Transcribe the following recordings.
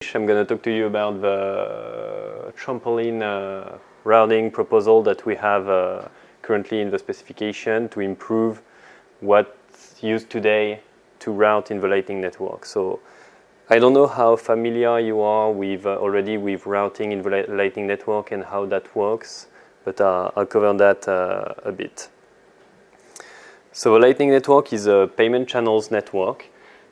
I'm going to talk to you about the trampoline routing proposal that we have currently in the specification to improve what's used today to route in the Lightning Network. So I don't know how familiar you are with already with routing in the Lightning Network and how that works, but I'll cover that a bit. So the Lightning Network is a payment channels network.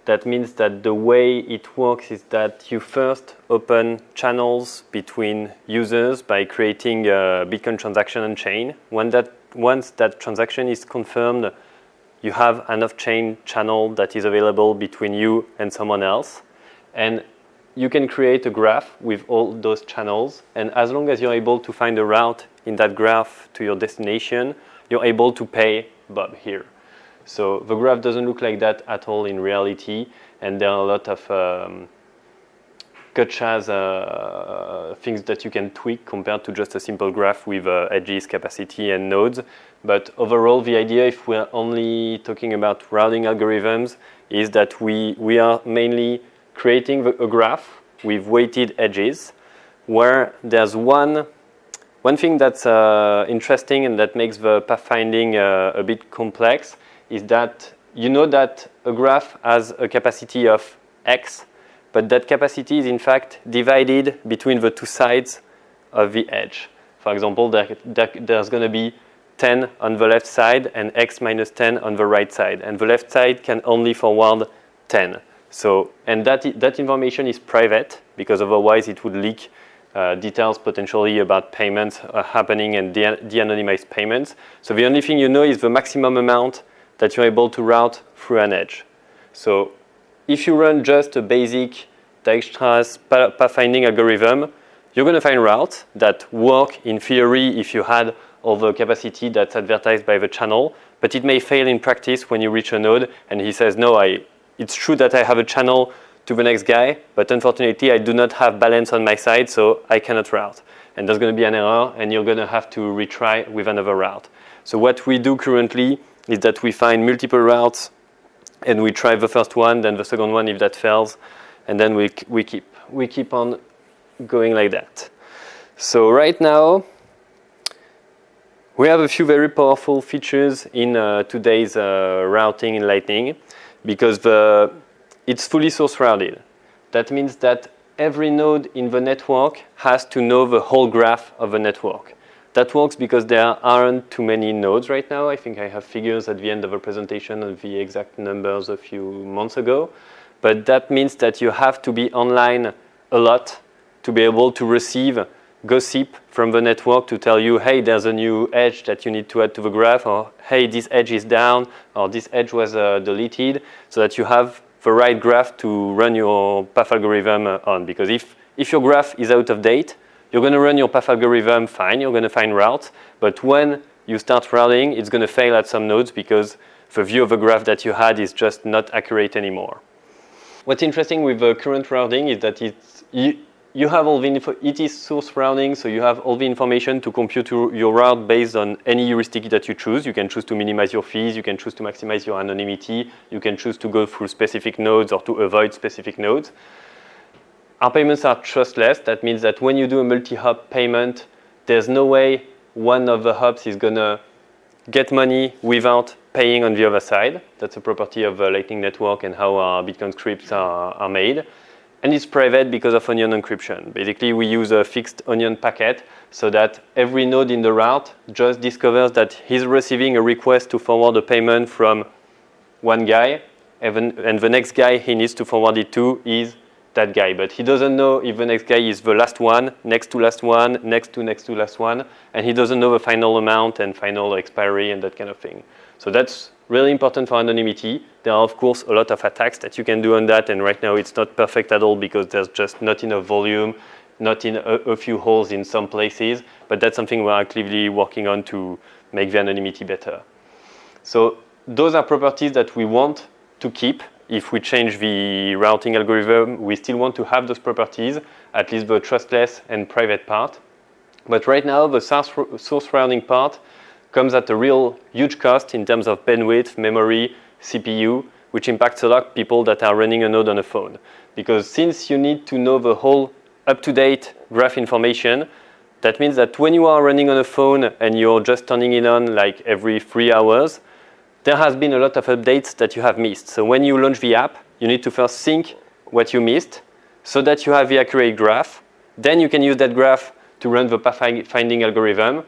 That means that the way it works is that you first open channels between users by creating a Bitcoin transaction on chain. Once that transaction is confirmed, you have an off-chain channel that is available between you and someone else. And you can create a graph with all those channels. And as long as you're able to find a route in that graph to your destination, you're able to pay Bob here. So the graph doesn't look like that at all in reality, and there are a lot of gotchas, things that you can tweak compared to just a simple graph with edges, capacity, and nodes. But overall, the idea, if we're only talking about routing algorithms, is that we are mainly creating a graph with weighted edges, where there's one thing that's interesting and that makes the pathfinding a bit complex, is that you know that a graph has a capacity of x, but that capacity is in fact divided between the two sides of the edge. For example, there's going to be 10 on the left side and x minus 10 on the right side, and the left side can only forward 10. So, and that information is private, because otherwise it would leak details potentially about payments happening and de-anonymized payments. So the only thing you know is the maximum amount that you're able to route through an edge. So if you run just a basic Dijkstra's pathfinding algorithm, you're going to find routes that work in theory if you had all the capacity that's advertised by the channel, but it may fail in practice when you reach a node and he says, no, it's true that I have a channel to the next guy, but unfortunately I do not have balance on my side, so I cannot route. And there's going to be an error, and you're going to have to retry with another route. So what we do currently is that we find multiple routes and we try the first one, then the second one if that fails, and then we keep on going like that. So right now we have a few very powerful features in today's routing in Lightning, because it's fully source routed. That means that every node in the network has to know the whole graph of the network. That works because there aren't too many nodes right now. I think I have figures at the end of the presentation of the exact numbers a few months ago. But that means that you have to be online a lot to be able to receive gossip from the network to tell you, hey, there's a new edge that you need to add to the graph, or hey, this edge is down, or this edge was deleted, so that you have the right graph to run your path algorithm on. Because if your graph is out of date, you're going to run your path algorithm fine, you're going to find routes, but when you start routing, it's going to fail at some nodes because the view of the graph that you had is just not accurate anymore. What's interesting with the current routing is that you have all the it is source routing, so you have all the information to compute your route based on any heuristic that you choose. You can choose to minimize your fees, you can choose to maximize your anonymity, you can choose to go through specific nodes or to avoid specific nodes. Our payments are trustless. That means that when you do a multi-hop payment, there's no way one of the hops is going to get money without paying on the other side. That's a property of the Lightning Network and how our Bitcoin scripts are made. And it's private because of onion encryption. Basically, we use a fixed onion packet so that every node in the route just discovers that he's receiving a request to forward a payment from one guy, and the next guy he needs to forward it to is that guy, but he doesn't know if the next guy is the last one, next to last one, next to last one, and he doesn't know the final amount and final expiry and that kind of thing. So that's really important for anonymity. There are, of course, a lot of attacks that you can do on that, and right now it's not perfect at all because there's just not enough volume, not in a few holes in some places, but that's something we're actively working on to make the anonymity better. So those are properties that we want to keep. If we change the routing algorithm, we still want to have those properties, at least the trustless and private part. But right now, the source routing part comes at a real huge cost in terms of bandwidth, memory, CPU, which impacts a lot of people that are running a node on a phone. because since you need to know the whole up-to-date graph information, that means that when you are running on a phone and you're just turning it on like every 3 hours, there has been a lot of updates that you have missed. So when you launch the app, you need to first sync what you missed so that you have the accurate graph. Then you can use that graph to run the pathfinding algorithm.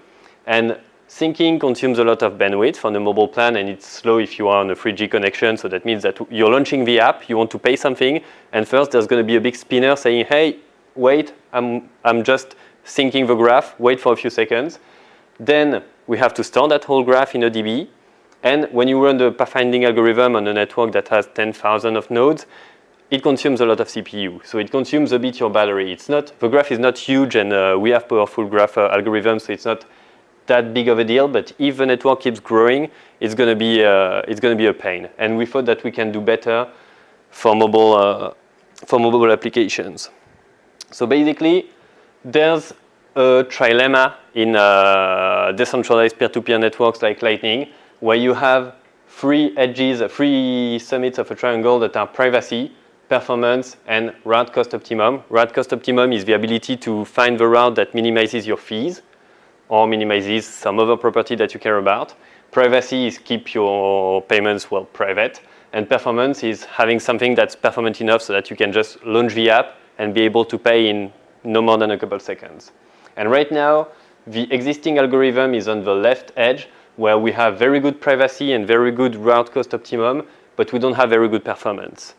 And syncing consumes a lot of bandwidth on the mobile plan, and it's slow if you are on a 3G connection. So that means that you're launching the app, you want to pay something, and first there's going to be a big spinner saying, hey, wait, I'm just syncing the graph, wait for a few seconds. Then we have to store that whole graph in a DB. And when you run the pathfinding algorithm on a network that has 10,000 of nodes, it consumes a lot of CPU. So it consumes a bit your battery. The graph is not huge, and we have powerful graph algorithms, so it's not that big of a deal. But if the network keeps growing, it's going to be a pain. And we thought that we can do better for mobile applications. So basically, there's a trilemma in decentralized peer-to-peer networks like Lightning, where you have 3 edges, 3 summits of a triangle that are privacy, performance, and route cost optimum. Route cost optimum is the ability to find the route that minimizes your fees or minimizes some other property that you care about. Privacy is keep your payments private. And performance is having something that's performant enough so that you can just launch the app and be able to pay in no more than a couple seconds. And right now, the existing algorithm is on the left edge, where we have very good privacy and very good route cost optimum, but we don't have very good performance.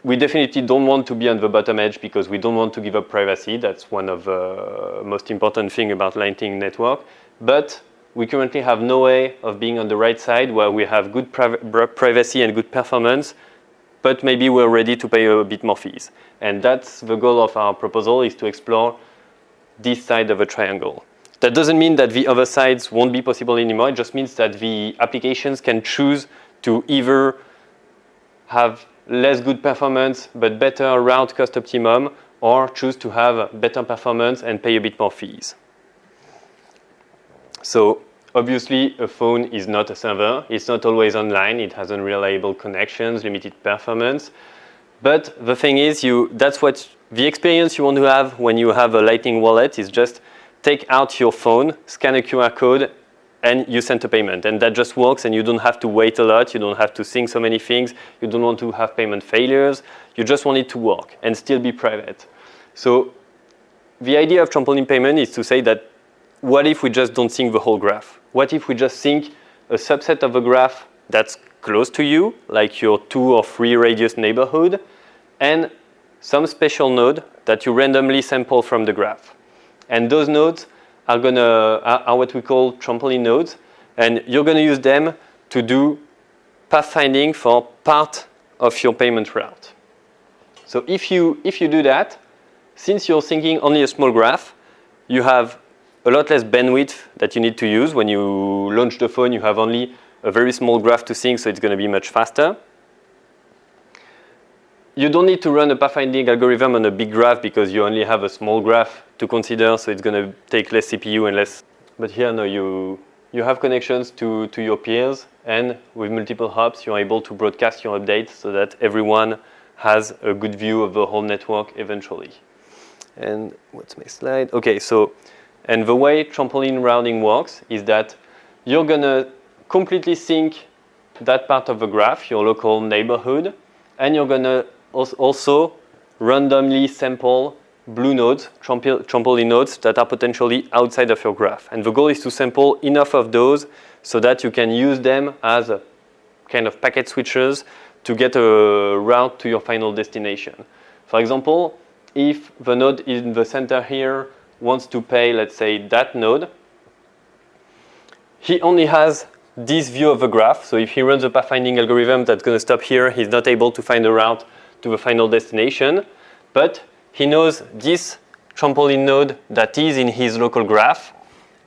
We definitely don't want to be on the bottom edge because we don't want to give up privacy. That's one of the most important things about Lightning Network. But we currently have no way of being on the right side where we have good privacy and good performance, but maybe we're ready to pay a bit more fees. And that's the goal of our proposal, is to explore this side of a triangle. That doesn't mean that the other sides won't be possible anymore. It just means that the applications can choose to either have less good performance but better route cost optimum, or choose to have better performance and pay a bit more fees. So obviously a phone is not a server. It's not always online. It has unreliable connections, limited performance. But the thing is, that's what the experience you want to have when you have a Lightning wallet is just take out your phone, scan a QR code, and you send a payment. And that just works, and you don't have to wait a lot. You don't have to sync so many things. You don't want to have payment failures. You just want it to work and still be private. So the idea of trampoline payment is to say that what if we just don't sync the whole graph? What if we just sync a subset of a graph that's close to you, like your 2 or 3 radius neighborhood, and some special node that you randomly sample from the graph. And those nodes are what we call trampoline nodes, and you're going to use them to do pathfinding for part of your payment route. So if you do that, since you're syncing only a small graph, you have a lot less bandwidth that you need to use. When you launch the phone, you have only a very small graph to sync, so it's going to be much faster. You don't need to run a pathfinding algorithm on a big graph because you only have a small graph to consider, so it's going to take less CPU and less. But here, no, you have connections to your peers, and with multiple hubs, you're able to broadcast your updates so that everyone has a good view of the whole network eventually. And what's my slide? Okay, so, and the way trampoline routing works is that you're going to completely sync that part of the graph, your local neighborhood, and you're going to also randomly sample blue nodes, trampoline nodes that are potentially outside of your graph. And the goal is to sample enough of those so that you can use them as a kind of packet switchers to get a route to your final destination. For example, if the node in the center here wants to pay, let's say, that node, he only has this view of the graph. So if he runs a pathfinding algorithm that's going to stop here, he's not able to find a route to the final destination. But he knows this trampoline node that is in his local graph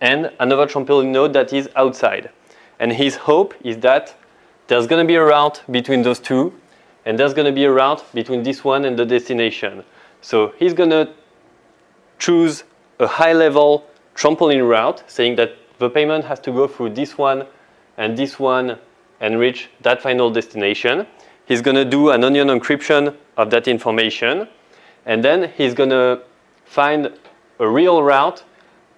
and another trampoline node that is outside. And his hope is that there's going to be a route between those two, and there's going to be a route between this one and the destination. So he's going to choose a high-level trampoline route, saying that the payment has to go through this one and reach that final destination. he's going to do an onion encryption of that information, and then he's going to find a real route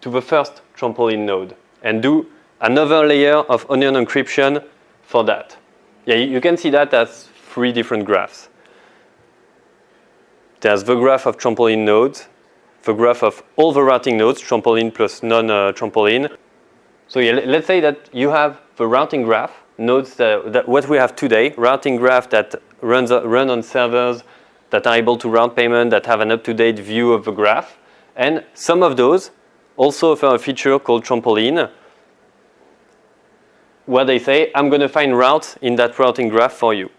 to the first trampoline node and do another layer of onion encryption for that. Yeah, you can see that as 3 different graphs. There's the graph of trampoline nodes, the graph of all the routing nodes, trampoline plus non-trampoline. So yeah, let's say that you have the routing graph, nodes that what we have today, routing graph that run on servers that are able to route payment, that have an up-to-date view of the graph. And some of those also offer a feature called trampoline, where they say, I'm going to find routes in that routing graph for you.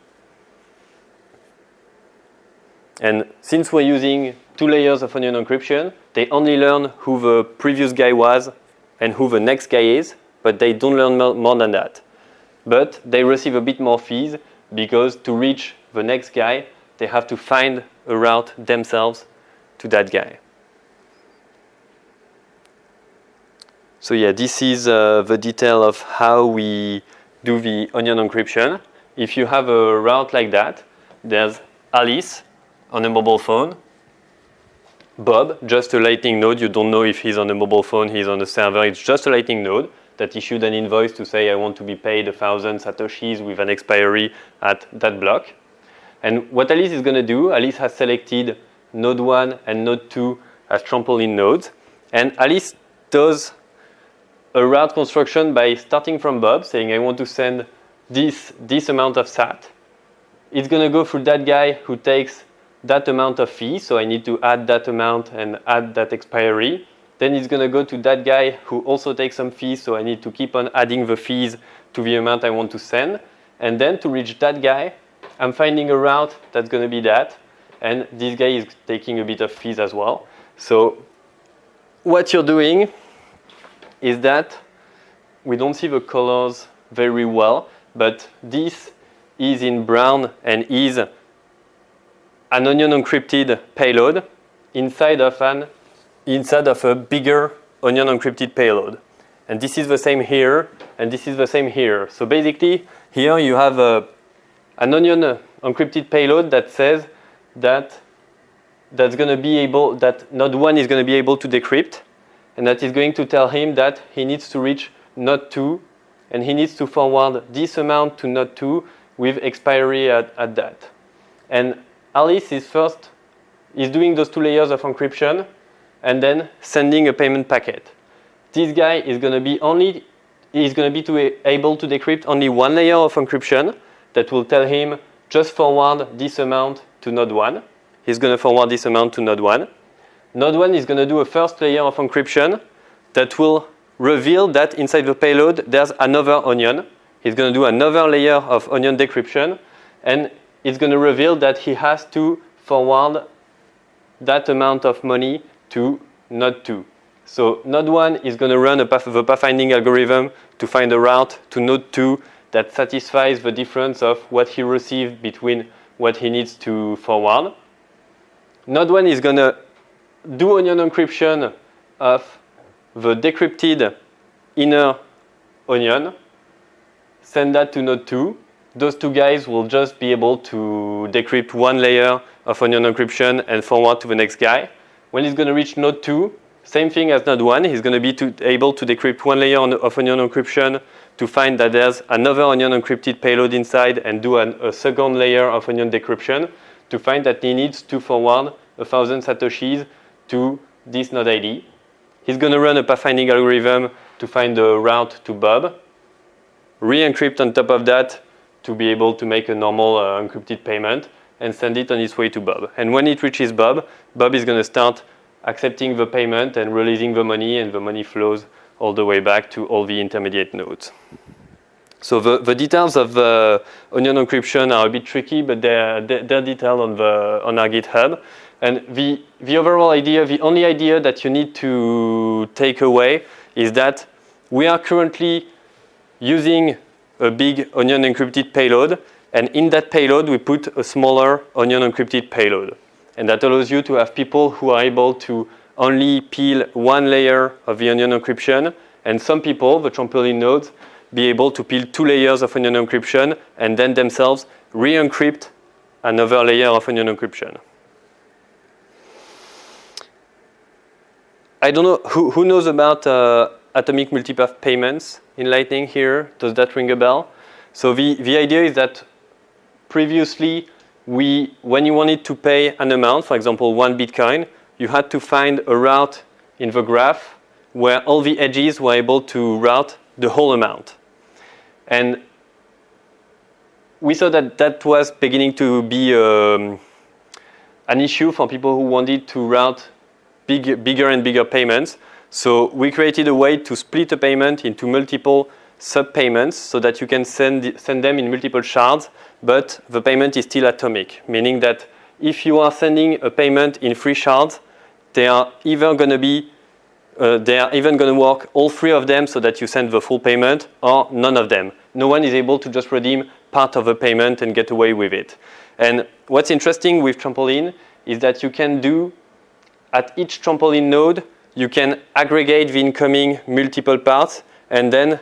And since we're using 2 layers of onion encryption, they only learn who the previous guy was and who the next guy is, but they don't learn more than that. But they receive a bit more fees because to reach the next guy, they have to find a route themselves to that guy. So yeah, this is the detail of how we do the onion encryption. If you have a route like that, there's Alice on a mobile phone, Bob, just a Lightning node. You don't know if he's on a mobile phone, he's on a server. It's just a Lightning node that issued an invoice to say I want to be paid 1,000 satoshis with an expiry at that block. And what Alice is going to do, Alice has selected node 1 and node 2 as trampoline nodes. And Alice does a route construction by starting from Bob, saying I want to send this amount of SAT. It's going to go through that guy who takes that amount of fee, so I need to add that amount and add that expiry. Then it's going to go to that guy who also takes some fees, so I need to keep on adding the fees to the amount I want to send. And then to reach that guy, I'm finding a route that's going to be that, and this guy is taking a bit of fees as well. So what you're doing is that we don't see the colors very well, but this is in brown and is an onion encrypted payload inside of a bigger onion encrypted payload. And this is the same here, and this is the same here. So basically, here you have an onion encrypted payload that says that node 1 is going to be able to decrypt, and that is going to tell him that he needs to reach node 2, and he needs to forward this amount to node 2 with expiry at that. And Alice is doing those 2 layers of encryption and then sending a payment packet. This guy is going to be able to decrypt only 1 layer of encryption that will tell him just forward this amount to node 1. He's going to forward this amount to node 1. Node 1 is going to do a first layer of encryption that will reveal that inside the payload there's another onion. He's going to do another layer of onion decryption, and it's going to reveal that he has to forward that amount of money to node 2. So node 1 is going to run the pathfinding algorithm to find a route to node 2 that satisfies the difference of what he received between what he needs to forward. Node 1 is going to do onion encryption of the decrypted inner onion, send that to node 2. Those 2 guys will just be able to decrypt 1 layer of onion encryption and forward to the next guy. When he's going to reach node 2, same thing as node 1, he's going to be able to decrypt 1 layer of onion encryption to find that there's another onion encrypted payload inside and do a second layer of onion decryption to find that he needs to forward 1,000 satoshis to this node ID. He's going to run a pathfinding algorithm to find the route to Bob, re-encrypt on top of that to be able to make a normal encrypted payment and send it on its way to Bob. And when it reaches Bob, Bob is going to start accepting the payment and releasing the money, and the money flows all the way back to all the intermediate nodes. So the details of the onion encryption are a bit tricky, but they're detailed on our GitHub. And the overall idea, the only idea that you need to take away is that we are currently using a big onion encrypted payload, and in that payload we put a smaller onion encrypted payload. And that allows you to have people who are able to only peel 1 layer of the onion encryption, and some people, the trampoline nodes, be able to peel 2 layers of onion encryption and then themselves re-encrypt another layer of onion encryption. I don't know, who knows about atomic multipath payments in Lightning here? Does that ring a bell? So the idea is that previously, when you wanted to pay an amount, for example, 1 Bitcoin, you had to find a route in the graph where all the edges were able to route the whole amount. And we saw that that was beginning to be an issue for people who wanted to route bigger and bigger payments. So we created a way to split a payment into multiple sub-payments so that you can send them in multiple shards, but the payment is still atomic, meaning that if you are sending a payment in 3 shards, they are either going to work all 3 of them so that you send the full payment, or none of them. No one is able to just redeem part of a payment and get away with it. And what's interesting with Trampoline is that you can do, at each Trampoline node, you can aggregate the incoming multiple parts and then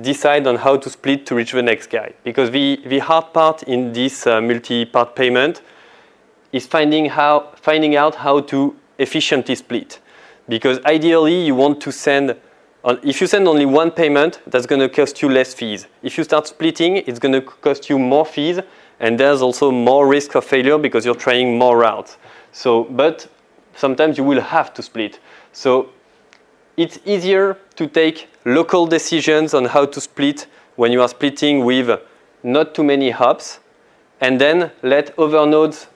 decide on how to split to reach the next guy. Because the hard part in this multi-part payment is finding out how to efficiently split. Because ideally, you want to send, if you send only 1 payment, that's going to cost you less fees. If you start splitting, it's going to cost you more fees, and there's also more risk of failure because you're trying more routes. So, but sometimes you will have to split. So it's easier to take local decisions on how to split when you are splitting with not too many hops, and then let other nodes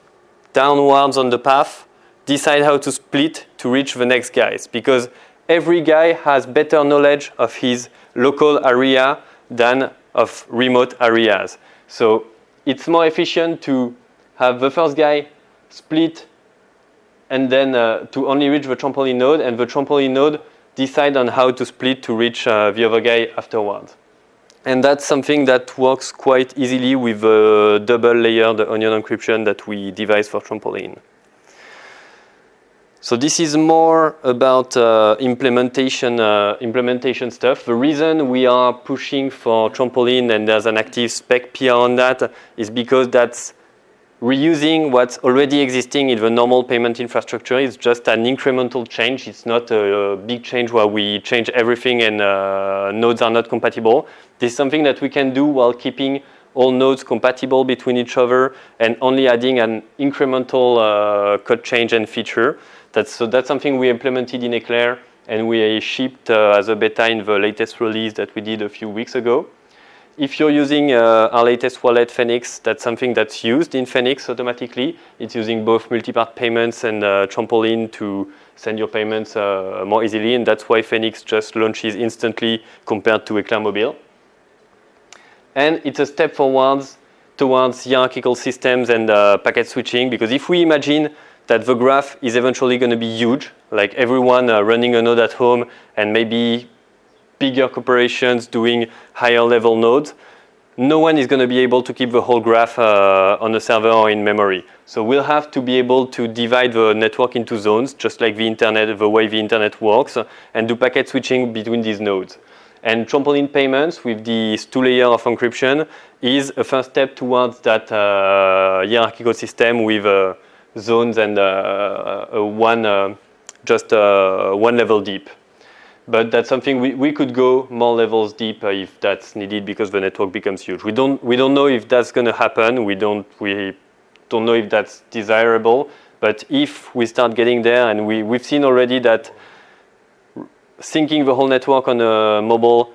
downwards on the path decide how to split to reach the next guys. Because every guy has better knowledge of his local area than of remote areas. So it's more efficient to have the first guy split and then to only reach the Trampoline node, and the Trampoline node decide on how to split to reach the other guy afterwards. And that's something that works quite easily with the double layered onion encryption that we devised for Trampoline. So this is more about implementation stuff. The reason we are pushing for Trampoline and there's an active spec PR on that is because that's reusing what's already existing in the normal payment infrastructure. Is just an incremental change. It's not a big change where we change everything and nodes are not compatible. This is something that we can do while keeping all nodes compatible between each other and only adding an incremental code change and feature. That's something we implemented in Eclair and we shipped as a beta in the latest release that we did a few weeks ago. If you're using our latest wallet, Phoenix, that's something that's used in Phoenix automatically. It's using both multi-part payments and Trampoline to send your payments more easily, and that's why Phoenix just launches instantly compared to Eclair Mobile. And it's a step forwards towards hierarchical systems and packet switching, because if we imagine that the graph is eventually going to be huge, like everyone running a node at home and maybe bigger corporations doing higher level nodes, no one is going to be able to keep the whole graph on a server or in memory. So we'll have to be able to divide the network into zones, just like the internet, the way the internet works, and do packet switching between these nodes. And Trampoline payments with these 2 layers of encryption is a first step towards that hierarchical system with zones and one level deep. But that's something we could go more levels deep if that's needed because the network becomes huge. We don't know if that's going to happen. We don't know if that's desirable. But if we start getting there, and we've seen already that syncing the whole network on a mobile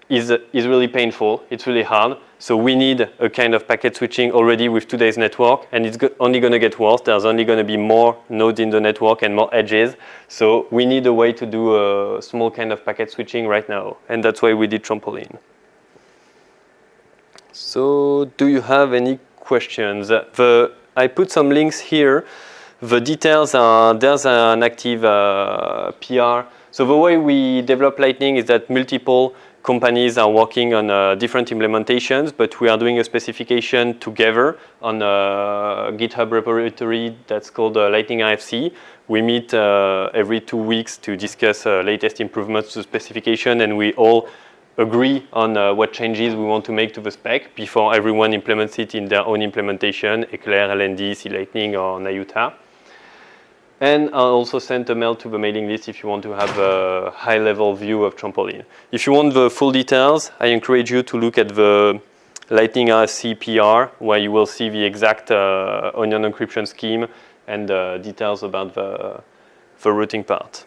is really painful. It's really hard. So we need a kind of packet switching already with today's network, and it's only going to get worse. There's only going to be more nodes in the network and more edges. So we need a way to do a small kind of packet switching right now, and that's why we did Trampoline. So do you have any questions? I put some links here. The details are, there's an active PR. So the way we develop Lightning is that multiple companies are working on different implementations, but we are doing a specification together on a GitHub repository that's called Lightning RFC. We meet every 2 weeks to discuss latest improvements to the specification, and we all agree on what changes we want to make to the spec before everyone implements it in their own implementation, Eclair, LND, C-Lightning, or Nayuta. And I also sent a mail to the mailing list if you want to have a high-level view of Trampoline. If you want the full details, I encourage you to look at the Lightning RFC PR, where you will see the exact onion encryption scheme and details about the routing part.